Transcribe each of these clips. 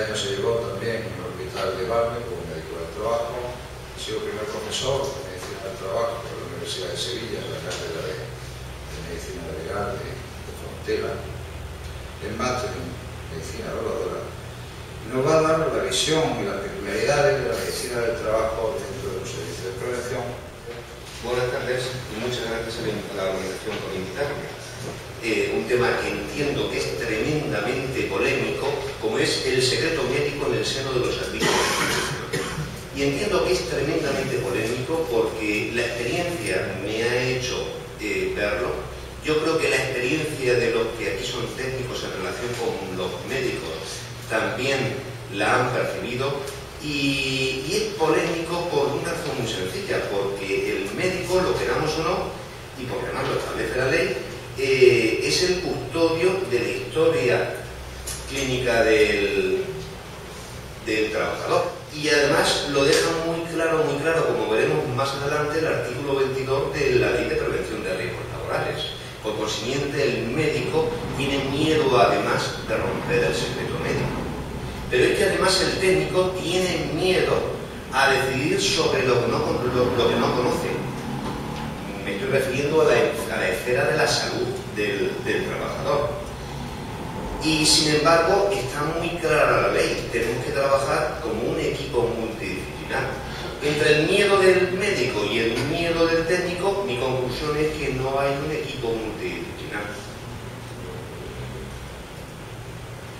años se llevó también en el Hospital de Valme como médico del trabajo. He sido primer profesor de Medicina del Trabajo por la Universidad de Sevilla, en la cátedra de Medicina Legal de Frontera, el máster en Medicina Evaluadora. Nos va a dar la visión y las peculiaridades de la medicina del trabajo dentro de los servicios de prevención. Buenas tardes y muchas gracias a la organización por invitarme. Un tema que entiendo que es tremendamente polémico, como es el secreto médico en el seno de los servicios. Y entiendo que es tremendamente polémico porque la experiencia me ha hecho verlo. Yo creo que la experiencia de los que aquí son técnicos en relación con los médicos también la han percibido. Y es polémico por una razón muy sencilla, porque el médico, lo queramos o no, y porque además lo establece la ley, es el custodio de la historia clínica del trabajador. Y además lo deja muy claro, como veremos más adelante, el artículo 22 de la Ley de Prevención de Riesgos Laborales. Por consiguiente, el médico tiene miedo además de romper el secreto médico. Pero es que además el técnico tiene miedo a decidir sobre lo que no conoce. Me estoy refiriendo a la esfera de la salud del trabajador. Y sin embargo, está muy clara la ley. Tenemos que trabajar como un equipo multidisciplinar. Entre el miedo del médico y el miedo del técnico, mi conclusión es que no hay un equipo multidisciplinar.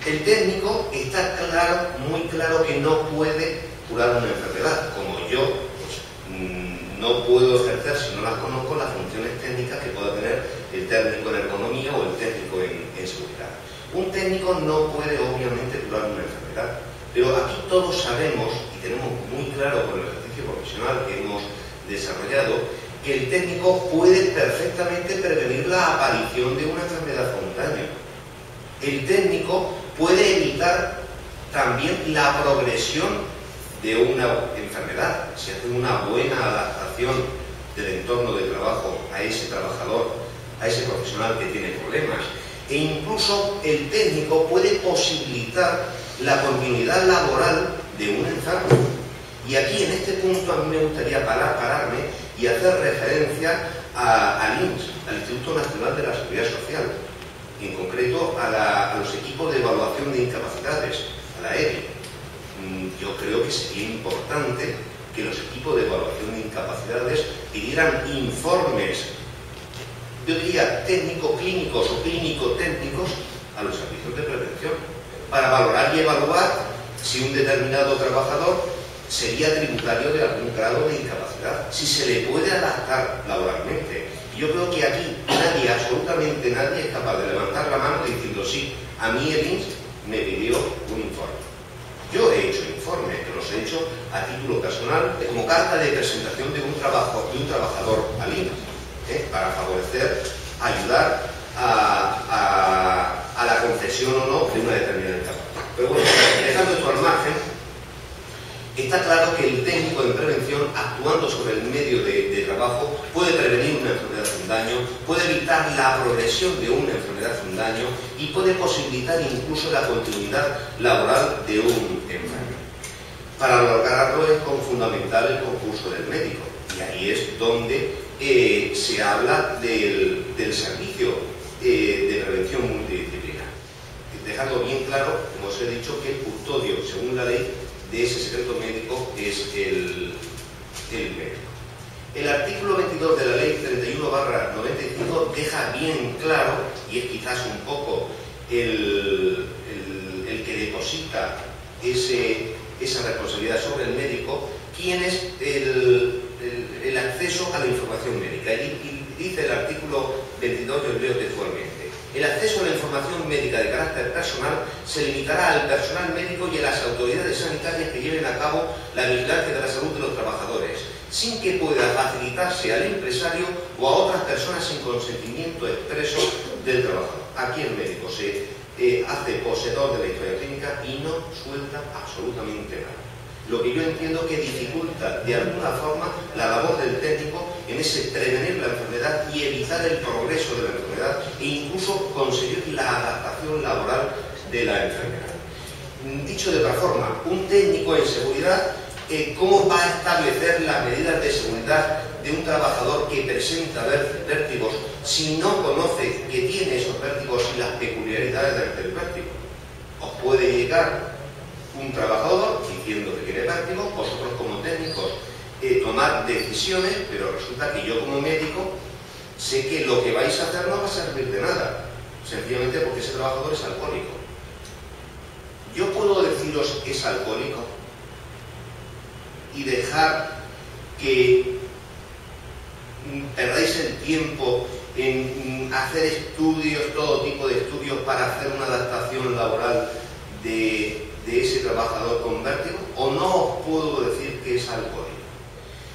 El técnico está claro, muy claro, que no puede curar una enfermedad. Como yo, pues, no puedo ejercer, si no las conozco, las funciones técnicas que pueda tener el técnico en ergonomía o el técnico en seguridad. Un técnico no puede, obviamente, curar una enfermedad. Pero aquí todos sabemos, y tenemos muy claro por el ejercicio profesional que hemos desarrollado, que el técnico puede perfectamente prevenir la aparición de una enfermedad con daño. El técnico puede evitar también la progresión de una enfermedad, si hace una buena adaptación del entorno de trabajo a ese trabajador, a ese profesional que tiene problemas. E incluso el técnico puede posibilitar la continuidad laboral de un enfermo. Y aquí, en este punto, a mí me gustaría pararme y hacer referencia al INS, al Instituto Nacional de la Seguridad Social, en concreto a los equipos de evaluación de incapacidades, a la ERI. Yo creo que sería importante que los equipos de evaluación de incapacidades pidieran informes, yo diría técnico-clínicos o clínico-técnicos, a los servicios de prevención, para valorar y evaluar si un determinado trabajador sería tributario de algún grado de incapacidad, si se le puede adaptar laboralmente. Yo creo que aquí nadie, absolutamente nadie, es capaz de levantar la mano diciendo sí, a mí el INS me pidió un informe. Yo he hecho informes, que los he hecho a título personal, como carta de presentación de un trabajador al INS, para favorecer, ayudar a la concesión o no de una determinada incapacidad. Pero bueno, dejando esto al margen, está claro que el técnico en prevención, actuando sobre el medio de trabajo, puede prevenir una enfermedad con daño, puede evitar la progresión de una enfermedad con daño y puede posibilitar incluso la continuidad laboral de un enfermo. Para lograrlo es fundamental el concurso del médico, y ahí es donde se habla del servicio de prevención multidisciplinar, dejando bien claro, como os he dicho, que el custodio, según la ley, de ese secreto médico es el médico. El artículo 22 de la ley 31/95 deja bien claro, y es quizás un poco el que deposita esa responsabilidad sobre el médico, quién es el acceso a la información médica. Y dice el artículo 22, yo leo textualmente: el acceso a la información médica de carácter personal se limitará al personal médico y a las autoridades sanitarias que lleven a cabo la vigilancia de la salud de los trabajadores, sin que pueda facilitarse al empresario o a otras personas sin consentimiento expreso del trabajador. Aquí el médico se hace poseedor de la historia clínica y no suelta absolutamente nada. Lo que yo entiendo que dificulta de alguna forma la labor del técnico en ese prevenir la enfermedad y evitar el progreso de la enfermedad e incluso conseguir la adaptación laboral de la enfermedad. Dicho de otra forma, un técnico en seguridad, ¿cómo va a establecer las medidas de seguridad de un trabajador que presenta vértigos si no conoce que tiene esos vértigos y las peculiaridades del vértigo? Os puede llegar un trabajador diciendo que tiene vértigo, vosotros como técnicos tomar decisiones, pero resulta que yo como médico sé que lo que vais a hacer no va a servir de nada, sencillamente porque ese trabajador es alcohólico. Yo puedo deciros es alcohólico y dejar que perdáis el tiempo en hacer estudios, todo tipo de estudios para hacer una adaptación laboral de ese trabajador con vértigo, o no os puedo decir que es alcohólico.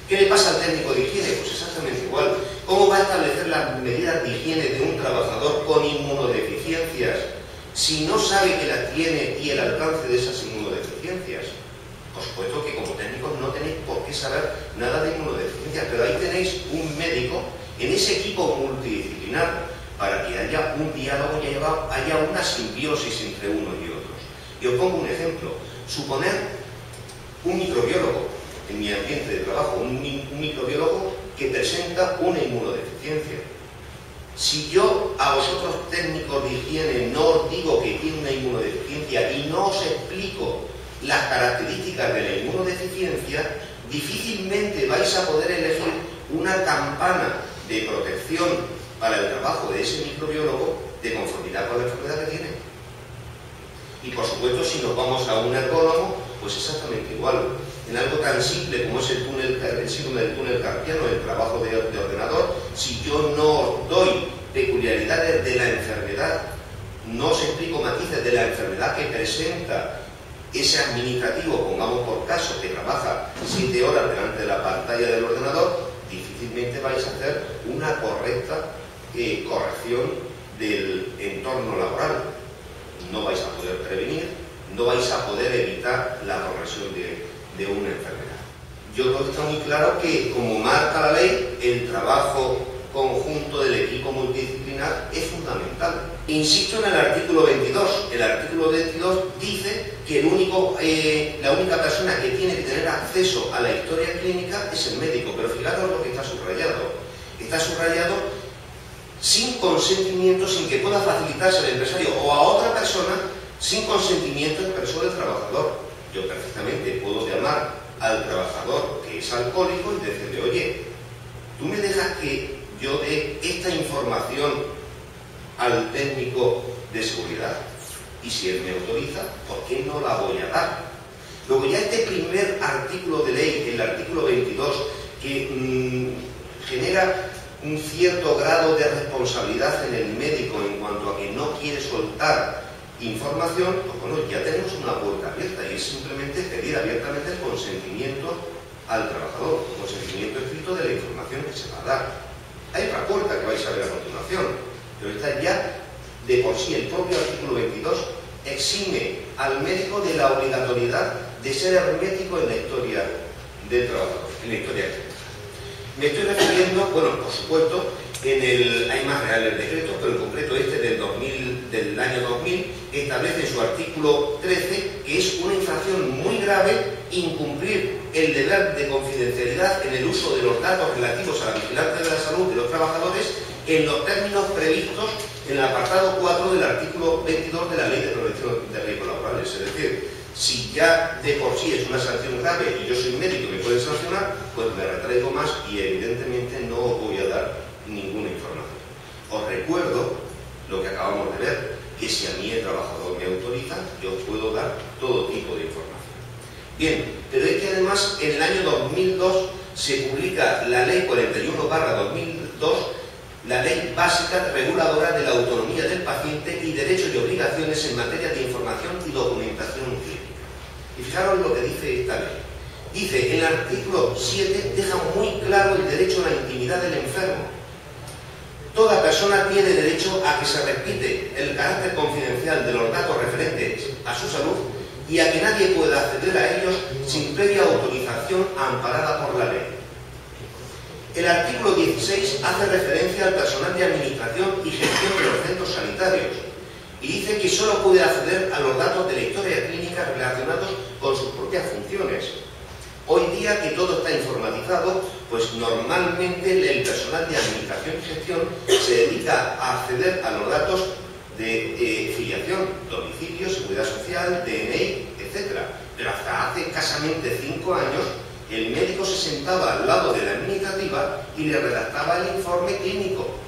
¿Qué le pasa al técnico de higiene? Pues exactamente igual. ¿Cómo va a establecer las medidas de higiene de un trabajador con inmunodeficiencias si no sabe que las tiene y el alcance de esas inmunodeficiencias? Por supuesto que como técnicos no tenéis por qué saber nada de inmunodeficiencias, pero ahí tenéis un médico en ese equipo multidisciplinar para que haya un diálogo y haya una simbiosis entre unos y otros. Y os pongo un ejemplo. Suponer un microbiólogo en mi ambiente de trabajo, un microbiólogo que presenta una inmunodeficiencia. Si yo a vosotros técnicos de higiene no os digo que tiene una inmunodeficiencia y no os explico las características de la inmunodeficiencia, difícilmente vais a poder elegir una campana de protección para el trabajo de ese microbiólogo de conformidad con la enfermedad que tiene. Y por supuesto, si nos vamos a un ergónomo, pues exactamente igual. En algo tan simple como es el síndrome del túnel carpiano, el trabajo de ordenador, si yo no doy peculiaridades de la enfermedad, no os explico matices de la enfermedad que presenta ese administrativo, pongamos por caso, que trabaja 7 horas delante de la pantalla del ordenador, difícilmente vais a hacer una correcta corrección del entorno laboral. No vais a poder prevenir, no vais a poder evitar la progresión de una enfermedad. Yo creo que está muy claro que, como marca la ley, el trabajo conjunto del equipo multidisciplinar es fundamental. Insisto en el artículo 22. El artículo 22 dice que la única persona que tiene que tener acceso a la historia clínica es el médico, pero fijaros lo que está subrayado. Está subrayado sin consentimiento, sin que pueda facilitarse al empresario o a otra persona, sin consentimiento expreso del trabajador. Yo perfectamente puedo llamar al trabajador que es alcohólico y decirle: oye, ¿tú me dejas que yo dé esta información al técnico de seguridad? Y si él me autoriza, ¿por qué no la voy a dar? Luego ya este primer artículo de ley, el artículo 22, que genera un cierto grado de responsabilidad en el médico en cuanto a que no quiere soltar información, pues bueno, ya tenemos una puerta abierta y es simplemente pedir abiertamente el consentimiento al trabajador, el consentimiento escrito de la información que se va a dar. Hay otra puerta que vais a ver a continuación, pero esta ya de por sí, el propio artículo 22 exime al médico de la obligatoriedad de ser hermético en la historia del trabajador, en la historia clínica. Me estoy refiriendo, bueno, por supuesto, hay más reales decretos, pero en concreto este del año 2000 establece en su artículo 13 que es una infracción muy grave incumplir el deber de confidencialidad en el uso de los datos relativos a la vigilancia de la salud de los trabajadores en los términos previstos en el apartado 4 del artículo 22 de la Ley de Prevención de Riesgos Laborales. Es decir, si ya de por sí es una sanción grave y yo soy médico y me pueden sancionar, pues me retraigo más y evidentemente no os voy a dar ninguna información. Os recuerdo lo que acabamos de ver, que si a mí el trabajador me autoriza, yo puedo dar todo tipo de información. Bien, pero es que además en el año 2002 se publica la Ley 41/2002, la Ley Básica Reguladora de la Autonomía del Paciente y Derechos y Obligaciones en materia de información y documentación clínica. Y fijaros lo que dice esta ley. Dice, en el artículo 7 deja muy claro el derecho a la intimidad del enfermo. Toda persona tiene derecho a que se respete el carácter confidencial de los datos referentes a su salud y a que nadie pueda acceder a ellos sin previa autorización amparada por la ley. El artículo 16 hace referencia al personal de administración y gestión de los centros sanitarios y dice que solo puede acceder a los datos de la historia clínica relacionados con sus propias funciones. Hoy día que todo está informatizado, pues normalmente el personal de administración y gestión se dedica a acceder a los datos de filiación, domicilio, seguridad social, DNI, etc. Pero hasta hace escasamente 5 años, el médico se sentaba al lado de la administrativa y le redactaba el informe clínico.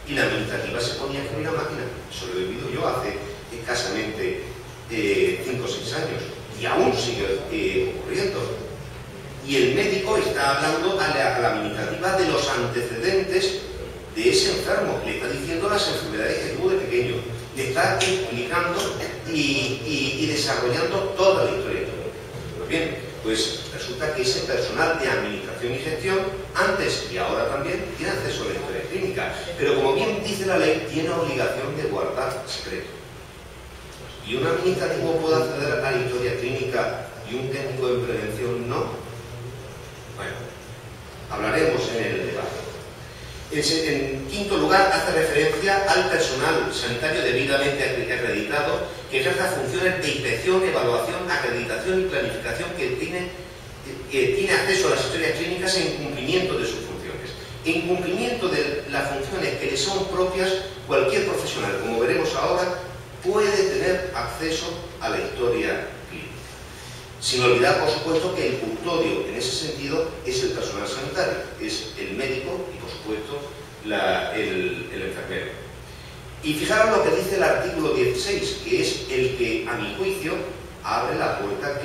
Y la administrativa se ponía a escribir a máquina. Eso lo he vivido yo hace escasamente 5 o 6 años. Y aún sigue ocurriendo. Y el médico está hablando a la administrativa de los antecedentes de ese enfermo. Le está diciendo las enfermedades que tuvo de pequeño. Le está explicando y desarrollando toda la historia. Pues bien, pues resulta que ese personal de administración y gestión, antes y ahora también, tiene acceso a la historia clínica. Pero como bien dice la ley, tiene obligación de guardar secreto. ¿Y un administrativo puede acceder a la historia clínica y un técnico en prevención no? Bueno, hablaremos en el debate. En quinto lugar, hace referencia al personal sanitario debidamente acreditado que ejerza funciones de inspección, evaluación, acreditación y planificación que tiene acceso a las historias clínicas en cumplimiento de sus funciones. En cumplimiento de las funciones que le son propias, cualquier profesional, como veremos ahora, puede tener acceso a la historia clínica. Sin olvidar, por supuesto, que el custodio en ese sentido es el personal sanitario, es el médico y, por supuesto, el enfermero. Y fijaros lo que dice el artículo 16, que es el que, a mi juicio, abre la puerta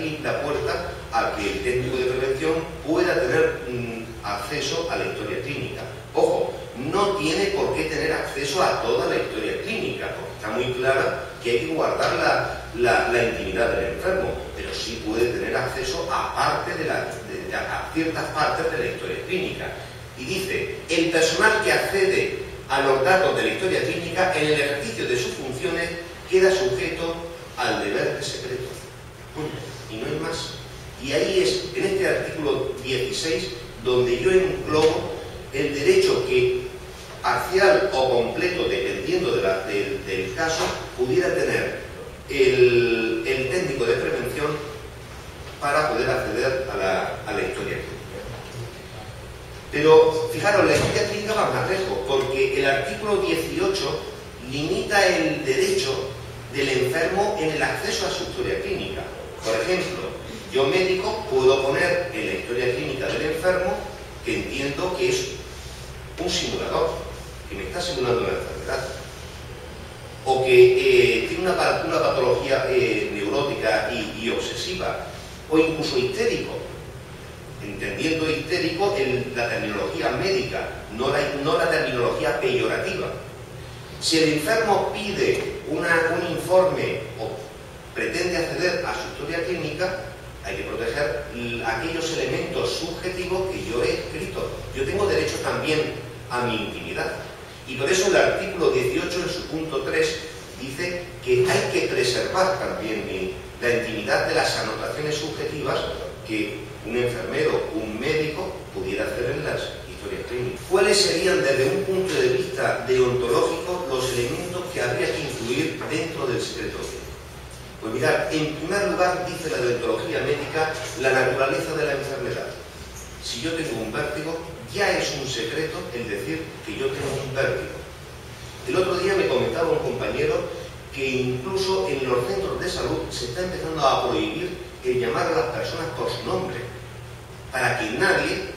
a que el técnico de prevención pueda tener acceso a la historia clínica. Ojo, no tiene por qué tener acceso a toda la historia clínica, porque está muy clara que hay que guardar la intimidad del enfermo, pero sí puede tener acceso a ciertas partes de la historia clínica. Y dice, el personal que accede a los datos de la historia clínica en el ejercicio de sus funciones queda sujeto al deber de secreto. Y no hay más. Y ahí es, en este artículo 16, donde yo englobo el derecho que parcial o completo, dependiendo del caso, pudiera tener el técnico de prevención para poder acceder a la historia clínica. Pero, fijaros, la historia clínica va más lejos, porque el artículo 18 limita el derecho del enfermo en el acceso a su historia clínica. Por ejemplo, yo médico puedo poner en la historia clínica del enfermo que entiendo que es un simulador, que me está simulando una enfermedad, o que tiene una patología neurótica y obsesiva, o incluso histérico, entendiendo histérico la terminología médica, no la terminología peyorativa. Si el enfermo pide un informe o pretende acceder a su historia clínica, hay que proteger aquellos elementos subjetivos que yo he escrito. Yo tengo derecho también a mi intimidad. Y por eso el artículo 18, en su punto 3, dice que hay que preservar también la intimidad de las anotaciones subjetivas que un enfermero, un médico, pudiera hacer en las historias clínicas. ¿Cuáles serían, desde un punto de vista deontológico, los elementos que habría que incluir dentro del secreto clínico? Pues mirad, en primer lugar, dice la deontología médica, la naturaleza de la enfermedad. Si yo tengo un vértigo, ya es un secreto el decir que yo tengo un vértigo. El otro día me comentaba un compañero que incluso en los centros de salud se está empezando a prohibir el llamar a las personas por su nombre, para que nadie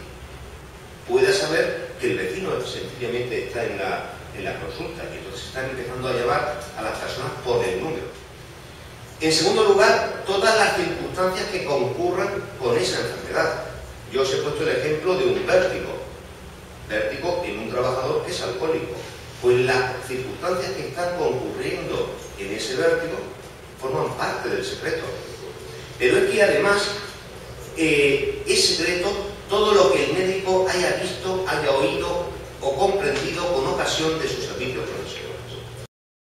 pueda saber que el vecino sencillamente está en la consulta, y entonces están empezando a llamar a las personas por el número. En segundo lugar, todas las circunstancias que concurran con esa enfermedad. Yo os he puesto el ejemplo de un vértigo en un trabajador que es alcohólico. Pues las circunstancias que están concurriendo en ese vértigo forman parte del secreto. Pero es que además es secreto todo lo que el médico haya visto, haya oído o comprendido con ocasión de sus servicios profesionales.